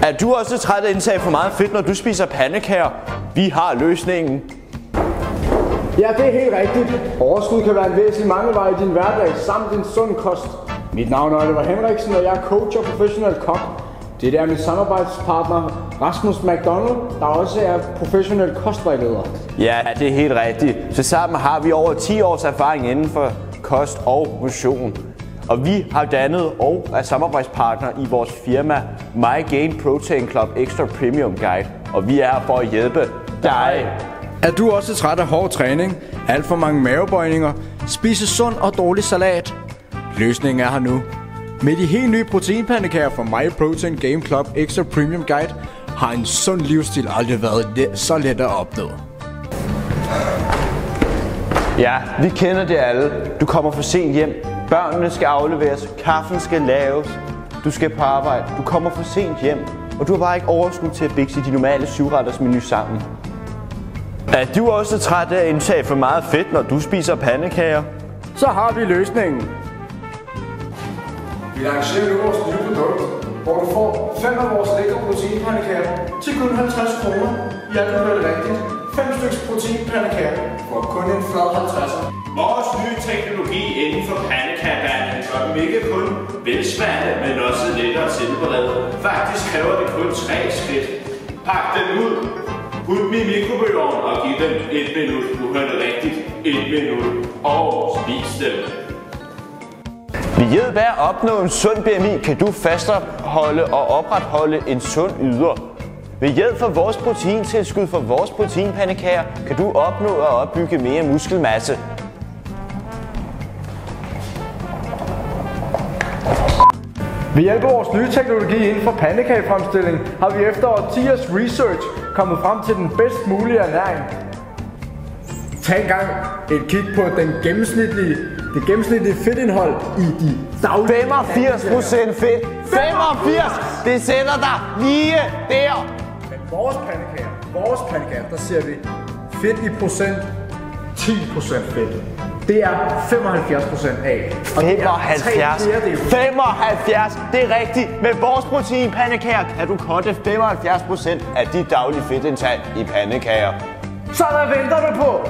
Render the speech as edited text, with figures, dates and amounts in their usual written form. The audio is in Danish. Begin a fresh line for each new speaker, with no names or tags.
Er du også træt af at indtage for meget fedt, når du spiser pandekager? Vi har løsningen.
Ja, det er helt rigtigt. Overskud kan være en væsentlig mangelvare i din hverdag samt en sund kost. Mit navn er Oliver Henriksen, og jeg er coach og professionel kok. Det er min samarbejdspartner Rasmus McDonald, der også er professionel kostvejleder.
Ja, det er helt rigtigt. Så sammen har vi over 10 års erfaring inden for kost og motion. Og vi har dannet og er samarbejdspartner i vores firma MyGain Protein Club Extra Premium Guide. Og vi er her for at hjælpe dig.
Er du også træt af hård træning, alt for mange mavebøjninger, spise sund og dårlig salat? Løsningen er her nu. Med de helt nye proteinpandekager fra MyProtein Game Club Extra Premium Guide har en sund livsstil aldrig været så let at opnå.
Ja, vi kender det alle. Du kommer for sent hjem. Børnene skal afleveres. Kaffen skal laves. Du skal på arbejde. Du kommer for sent hjem. Og du har bare ikke overskud til at bikse de normale 7-retters menu sammen. Er du også træt af at indtage for meget fedt, når du spiser pandekager?
Så har vi løsningen. Vi lancerer nu vores nye produkt, hvor du får 5 af vores lækre proteinpandekager til kun 50 kroner. Ja, det er rigtigt. 5 stykker proteinpandekager for kun en flot 50'er.
Vores nye teknologi inden for pandekageverdenen gør dem ikke kun velsmagende, men også lettere at tilberede. Faktisk kræver det kun 3 skridt. Pak dem ud, put dem i mikrobølgeovnen og giv dem 1 minut. Du hørte rigtigt, 1 minut. Og spis dem.
Ved hjælp af at opnå en sund BMI kan du fastholde og opretholde en sund yder. Ved hjælp fra vores proteintilskud for vores proteinpandekager kan du opnå at opbygge mere muskelmasse.
Ved hjælp af vores nye teknologi inden for pandekagefremstilling har vi efter årtiers research kommet frem til den bedst mulige ernæring. Tag engang et kig på det gennemsnitlige fedtindhold i de daglige
85% fedt. 85! Det sætter dig lige der.
Men vores pandekager, der ser vi fedt i procent, 10% fedt. Det er 75% af.
75! Det er rigtigt. Med vores proteinpandekager kan du cutte 75% af dit daglige fedtindtag i pandekager.
Så hvad venter du på?